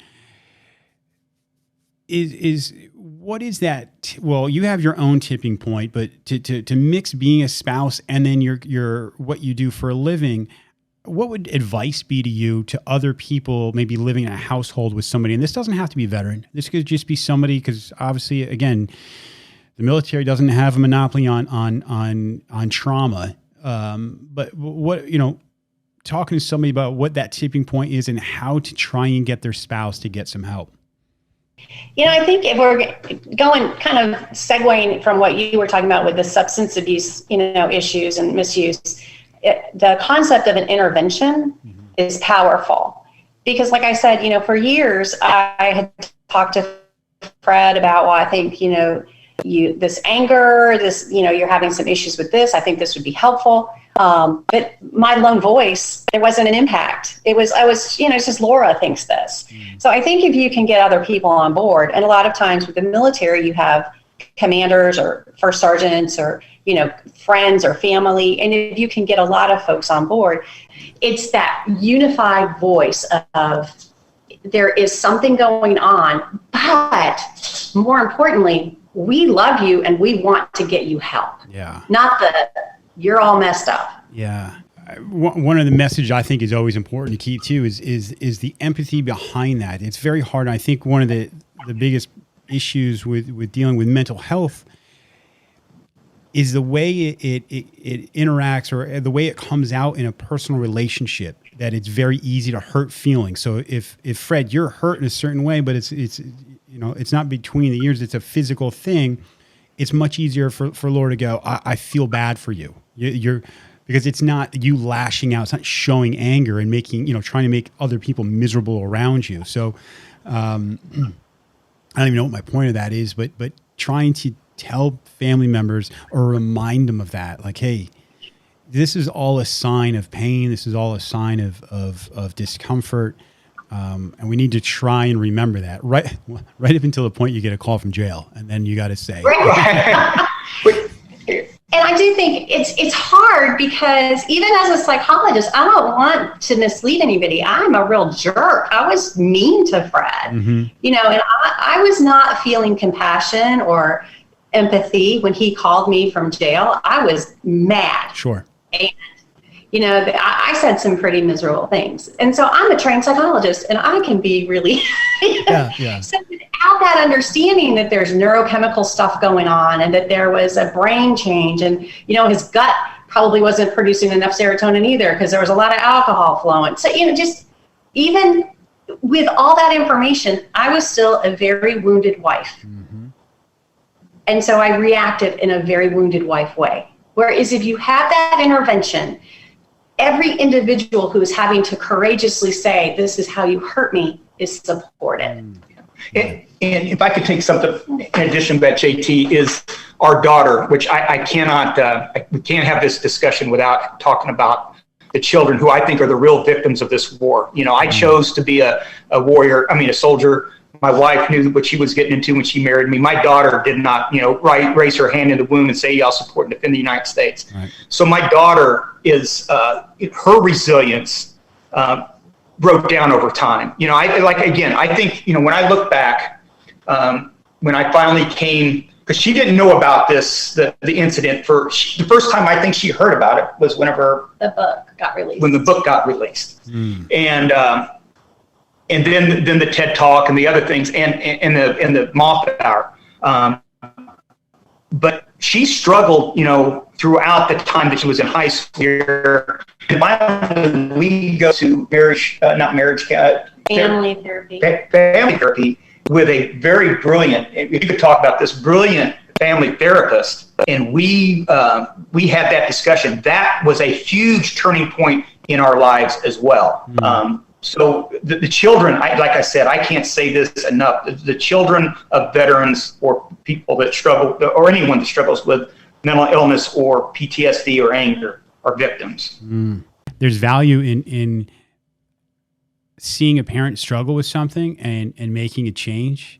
is what is that? Well, you have your own tipping point, but to mix being a spouse and then your what you do for a living, what would advice be to you to other people maybe living in a household with somebody? And this doesn't have to be a veteran. This could just be somebody, because obviously, again, the military doesn't have a monopoly on trauma. But what, talking to somebody about what that tipping point is and how to try and get their spouse to get some help. I think if we're going kind of segueing from what you were talking about with the substance abuse, issues and misuse, the concept of an intervention is powerful. Because like I said, for years, I had talked to Fred about, well, I think, this anger, this, you're having some issues with this. I think this would be helpful. But my lone voice, there wasn't an impact. It's just Laura thinks this. So I think if you can get other people on board, and a lot of times with the military, you have commanders or first sergeants or, friends or family. And if you can get a lot of folks on board, it's that unified voice of there is something going on, but more importantly, we love you and we want to get you help. Yeah. Not that you're all messed up. Yeah. One of the messages I think is always important to keep too is the empathy behind that. It's very hard. I think one of the biggest issues with dealing with mental health is the way it interacts, or the way it comes out in a personal relationship, that it's very easy to hurt feelings. So if Fred, you're hurt in a certain way, but it's not between the ears, it's a physical thing, it's much easier for Laura to go, I feel bad for you. You're because it's not you lashing out, it's not showing anger and making, trying to make other people miserable around you. So I don't even know what my point of that is, but trying to tell family members or remind them of that. Like, hey, this is all a sign of pain. This is all a sign of discomfort. And we need to try and remember that right up until the point you get a call from jail. And then you got to say, And I do think it's hard because even as a psychologist, I don't want to mislead anybody. I'm a real jerk. I was mean to Fred, and I was not feeling compassion or empathy when he called me from jail. I was mad. Sure. And, I said some pretty miserable things. And so I'm a trained psychologist and I can be really, So without that understanding that there's neurochemical stuff going on and that there was a brain change and, his gut probably wasn't producing enough serotonin either because there was a lot of alcohol flowing. So, just even with all that information, I was still a very wounded wife. Mm-hmm. And so I reacted in a very wounded wife way. Whereas if you have that intervention, every individual who is having to courageously say, this is how you hurt me, is supported. And if I could take something in addition to that, JT, is our daughter, which I cannot, we can't have this discussion without talking about the children who I think are the real victims of this war. I chose to be a warrior, a soldier. My wife knew what she was getting into when she married me. My daughter did not, raise her hand in the womb and say, I'll support and defend the United States. Right. So my daughter is, her resilience broke down over time. I think, when I look back, when I finally came, because she didn't know about this, the incident the first time I think she heard about it was whenever the book got released. When the book got released. And then the TED Talk and the other things and the Moffat Hour. But she struggled, throughout the time that she was in high school. And finally, we go to family therapy. Family therapy with a very brilliant, if you could talk about this, brilliant family therapist. And we had that discussion. That was a huge turning point in our lives as well. Mm-hmm. So the children, like I said, I can't say this enough. The children of veterans or people that struggle, or anyone that struggles with mental illness or PTSD or anger, are victims. There's value in seeing a parent struggle with something and making a change.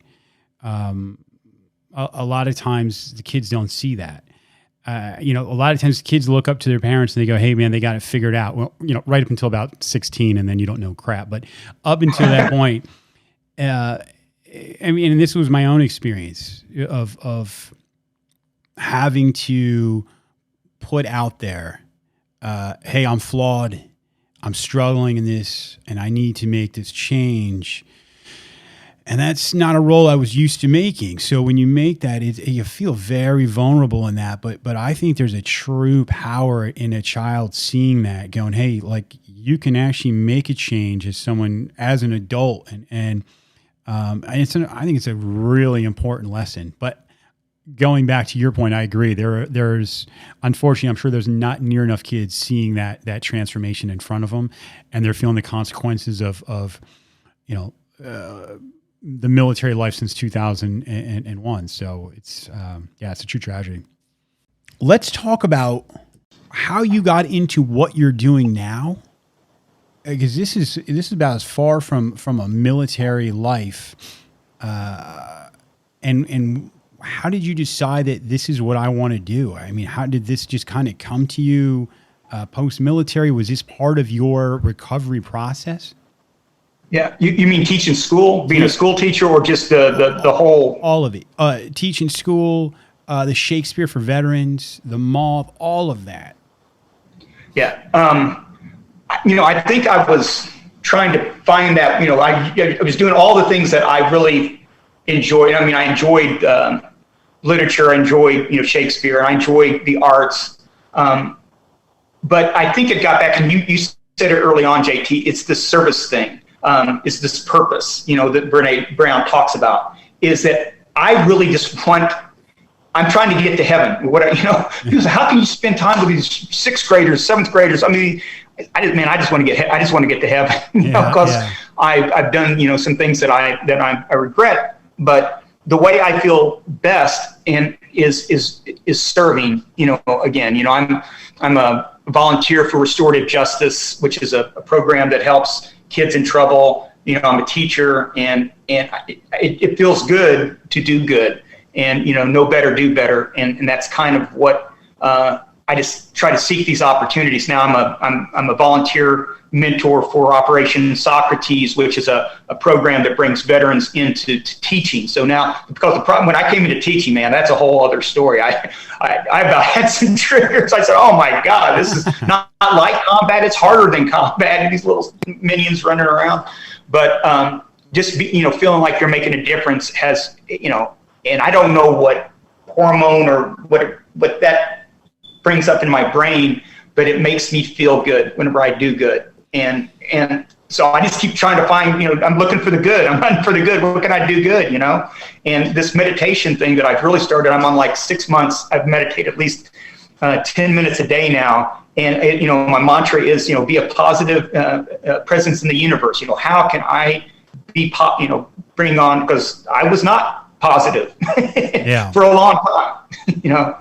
A lot of times the kids don't see that. A lot of times kids look up to their parents and they go, hey man, they got it figured out. Well, right up until about 16 and then you don't know crap. But up until that point, and this was my own experience of having to put out there, hey, I'm flawed. I'm struggling in this and I need to make this change. And that's not a role I was used to making. So when you make that, you feel very vulnerable in that. But I think there's a true power in a child seeing that, going, hey, like you can actually make a change as an adult. And I think it's a really important lesson. But going back to your point, I agree. There's unfortunately, I'm sure there's not near enough kids seeing that transformation in front of them, and they're feeling the consequences of the military life since 2001. So it's a true tragedy. Let's talk about how you got into what you're doing now, because this is about as far from a military life. And how did you decide that this is what I want to do? I mean, how did this just kind of come to you post-military? Was this part of your recovery process? Yeah, you mean teaching school, being a school teacher, or just the whole? All of it. Teaching school, the Shakespeare for veterans, the moth, all of that. Yeah. I think I was trying to find that, I was doing all the things that I really enjoyed. I mean, I enjoyed literature, I enjoyed, Shakespeare, I enjoyed the arts. But I think it got back, and you said it early on, JT, it's the service thing. Is this purpose, that Brene Brown talks about, is that I really just I'm trying to get to heaven. Because how can you spend time with these 6th graders, 7th graders? I mean, I just want to get to heaven, because I've done, some things that I regret, but the way I feel best, and, is serving. Again, I'm a volunteer for Restorative Justice, which is a program that helps kids in trouble. I'm a teacher, and it feels good to do good, and know better, do better, and that's kind of what I just try to seek these opportunities. Now I'm a volunteer mentor for Operation Socrates, which is a program that brings veterans into teaching. So now, because the problem when I came into teaching, man, that's a whole other story. I about had some triggers. I said, oh my God, this is not like combat. It's harder than combat, and these little minions running around. But just feeling like you're making a difference has, and I don't know what hormone or what that brings up in my brain, but it makes me feel good whenever I do good. And so I just keep trying to find, I'm looking for the good. I'm hunting for the good. What can I do good, And this meditation thing that I've really started, I'm on like 6 months. I've meditated at least 10 minutes a day now. And, my mantra is, be a positive presence in the universe. How can I be, bring on, because I was not positive for a long time,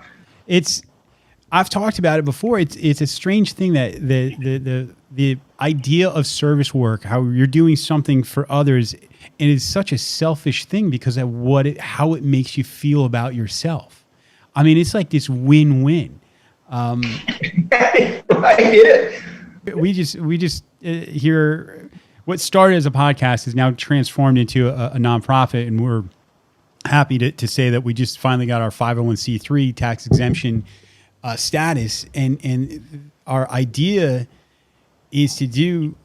I've talked about it before. It's a strange thing that the idea of service work, how you're doing something for others, it is such a selfish thing because of how it makes you feel about yourself. I mean, it's like this win-win. I get it. We just hear what started as a podcast is now transformed into a nonprofit, and we're happy to say that we just finally got our 501c3 tax exemption status, and our idea is to do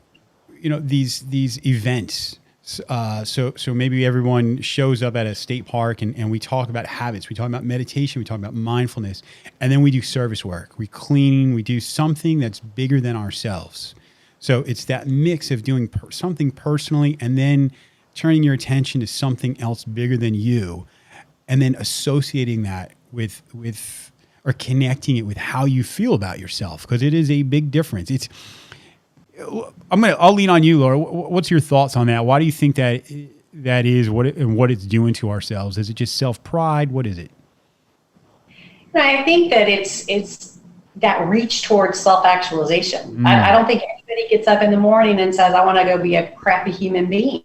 these events. So maybe everyone shows up at a state park and we talk about habits, we talk about meditation, we talk about mindfulness, and then we do service work. We clean, we do something that's bigger than ourselves. So it's that mix of doing something personally and then turning your attention to something else bigger than you, and then associating that with or connecting it with how you feel about yourself, because it is a big difference. I'll lean on you, Laura. What's your thoughts on that? Why do you think that is what it's doing to ourselves? Is it just self-pride? What is it? I think that it's that reach towards self-actualization. I don't think anybody gets up in the morning and says, I want to go be a crappy human being.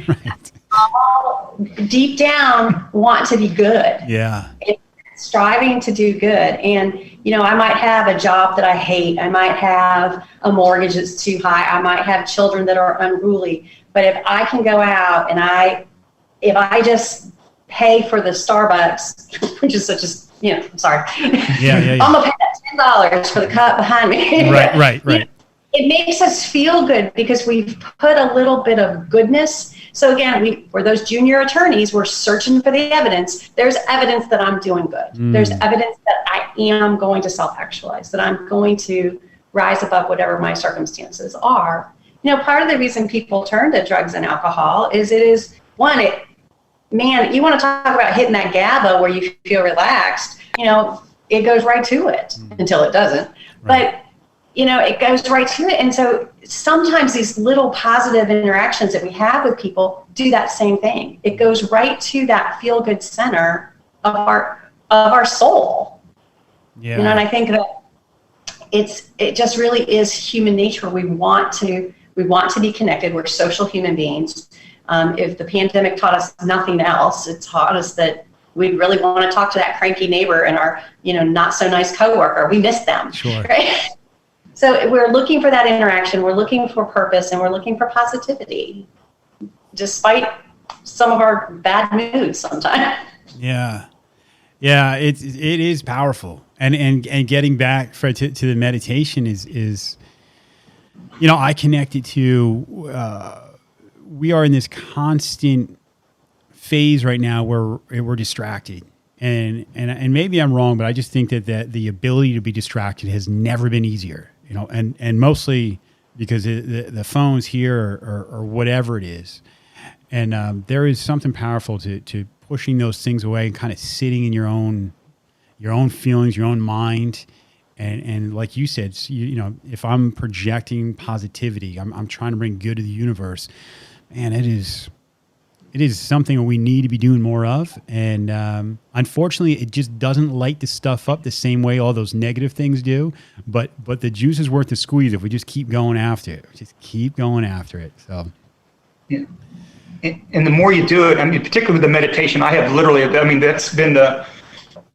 Right. All deep down want to be good. Yeah. It's striving to do good. And, I might have a job that I hate. I might have a mortgage that's too high. I might have children that are unruly. But if I can go out and if I just pay for the Starbucks, which is such a, I'm sorry. Yeah. I'm going to pay that $10 for the cup behind me. Right. It makes us feel good because we've put a little bit of goodness. So again, we're those junior attorneys. We're searching for the evidence. There's evidence that I'm doing good. There's evidence that I am going to self-actualize, that I'm going to rise above whatever my circumstances are. Part of the reason people turn to drugs and alcohol is one, you want to talk about hitting that GABA where you feel relaxed, it goes right to it until it doesn't. Right. But it goes right to it. And so sometimes these little positive interactions that we have with people do that same thing. It goes right to that feel-good center of our soul. Yeah. And I think that it just really is human nature. We want to be connected. We're social human beings. If the pandemic taught us nothing else, it taught us that we really want to talk to that cranky neighbor and our, not so nice coworker. We miss them. Sure. Right? So we're looking for that interaction. We're looking for purpose, and we're looking for positivity, despite some of our bad moods sometimes. Yeah. It is powerful, and getting back to the meditation is I connect it to we are in this constant phase right now where we're distracted. And maybe I'm wrong, but I just think that the ability to be distracted has never been easier, and mostly because the phone's here or whatever it is. And there is something powerful to pushing those things away and kind of sitting in your own feelings, your own mind. And like you said, if I'm projecting positivity, I'm trying to bring good to the universe, man, It is something we need to be doing more of. And unfortunately, it just doesn't light the stuff up the same way all those negative things do. But the juice is worth the squeeze if we just keep going after it. Just keep going after it. So, yeah. And the more you do it, I mean, particularly with the meditation, I have literally, I mean, that's been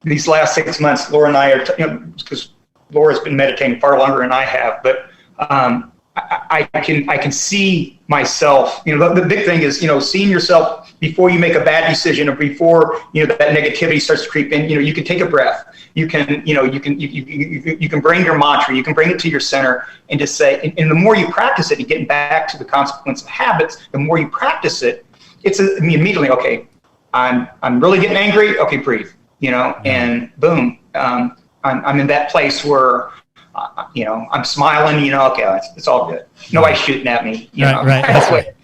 these last 6 months, Laura and I are, because Laura's been meditating far longer than I have, but I can see myself, the big thing is, seeing yourself before you make a bad decision or before, that negativity starts to creep in, you can take a breath. You can, you can bring your mantra, you can bring it to your center and just say, and the more you practice it, and getting back to the consequence of habits, the more you practice it, it's immediately, okay, I'm really getting angry. Okay, breathe, and boom, I'm in that place where, I'm smiling, okay, it's all good. Nobody's shooting at me, Right. That's right.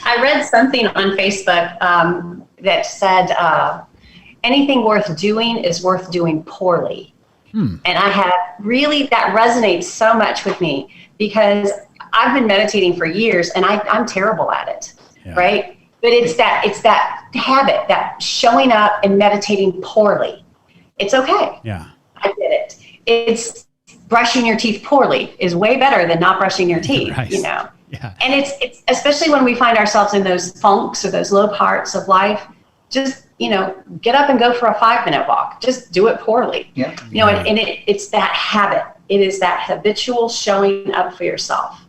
I read something on Facebook that said, anything worth doing is worth doing poorly. And I have really, that resonates so much with me because I've been meditating for years and I'm terrible at it, right? But it's that habit, that showing up and meditating poorly. It's okay. Yeah. I did it. It's brushing your teeth poorly is way better than not brushing your teeth, Right. Yeah. And it's especially when we find ourselves in those funks or those low parts of life, just, get up and go for a 5-minute walk. Just do it poorly. Yeah. It's that habit. It is that habitual showing up for yourself.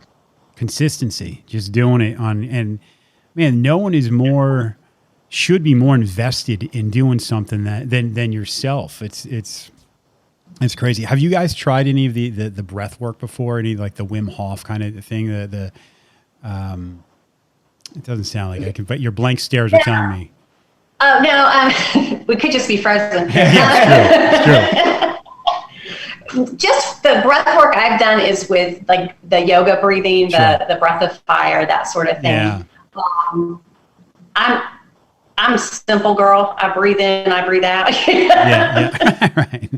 Consistency, just doing it and man, no one should be more invested in doing something than yourself. It's crazy. Have you guys tried any of the breath work before? Any like the Wim Hof kind of thing? It doesn't sound like I can, but your blank stares are telling me. Oh no, we could just be frozen. Yeah, it's true. Just the breath work I've done is with like the yoga breathing, the breath of fire, that sort of thing. Yeah. I'm a simple girl. I breathe in, I breathe out. Right.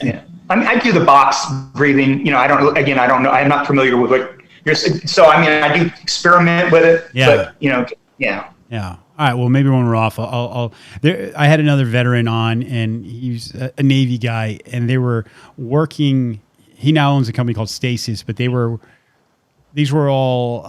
Yeah. I mean, I do the box breathing. I don't know. I'm not familiar with what you're. So I mean, I do experiment with it. Yeah. But yeah. Yeah. All right. Well, maybe when we're off, I had another veteran on, and he's a Navy guy, and they were working. He now owns a company called Stasis, but these were all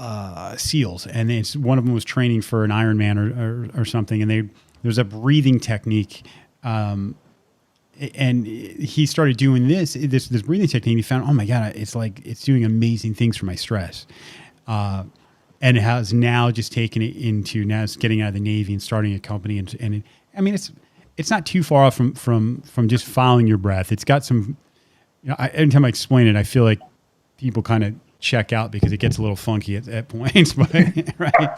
SEALs, and one of them was training for an Ironman or something, and there's a breathing technique. And he started doing this breathing technique. He found, oh my God, it's doing amazing things for my stress. And has now just taken it into now it's getting out of the Navy and starting a company. And I mean, it's not too far off from just following your breath. It's got some, every time I explain it, I feel like people kind of check out because it gets a little funky at points, but right.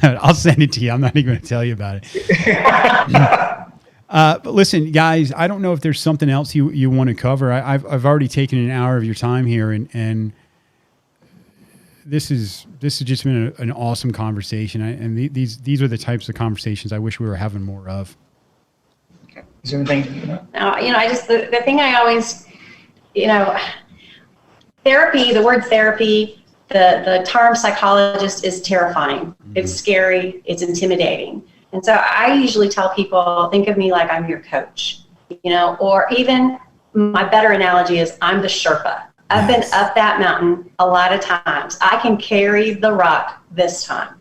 I'll send it to you. I'm not even going to tell you about it. But listen, guys, I don't know if there's something else you want to cover. I've already taken an hour of your time here, and this has just been an awesome conversation. And these are the types of conversations I wish we were having more of. Okay. Is there anything? I just the thing I always, therapy. The word therapy. The term psychologist is terrifying. Mm-hmm. It's scary. It's intimidating. And so I usually tell people, think of me like I'm your coach, or even my better analogy is I'm the Sherpa. I've been up that mountain a lot of times. I can carry the rock this time.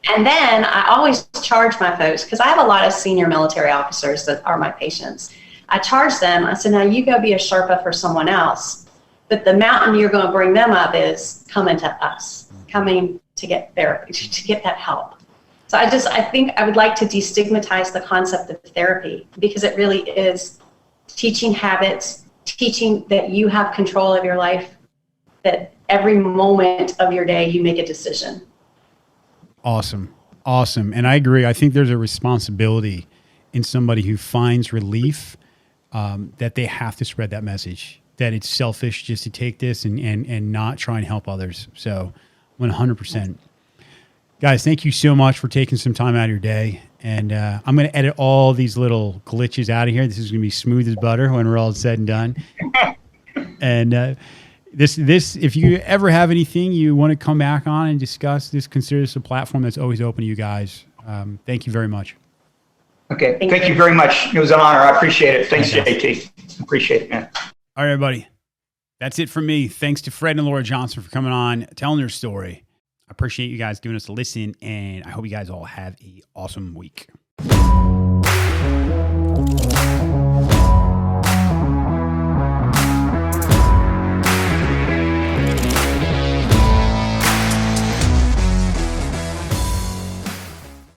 And then I always charge my folks, because I have a lot of senior military officers that are my patients. I charge them. I said, now you go be a Sherpa for someone else. But the mountain you're going to bring them up is coming to us, coming to get therapy, to get that help. So I think I would like to destigmatize the concept of therapy, because it really is teaching habits, teaching that you have control of your life, that every moment of your day you make a decision. Awesome. And I agree. I think there's a responsibility in somebody who finds relief that they have to spread that message, that it's selfish just to take this and not try and help others. So 100%. Guys, thank you so much for taking some time out of your day. And I'm going to edit all these little glitches out of here. This is going to be smooth as butter when we're all said and done. And this, if you ever have anything you want to come back on and discuss, consider this a platform that's always open to you guys. Thank you very much. Okay. Thank you very much. It was an honor. I appreciate it. Thanks, JT. Appreciate it, man. All right, everybody. That's it from me. Thanks to Fred and Laura Johnson for coming on, telling their story. I appreciate you guys giving us a listen, and I hope you guys all have an awesome week.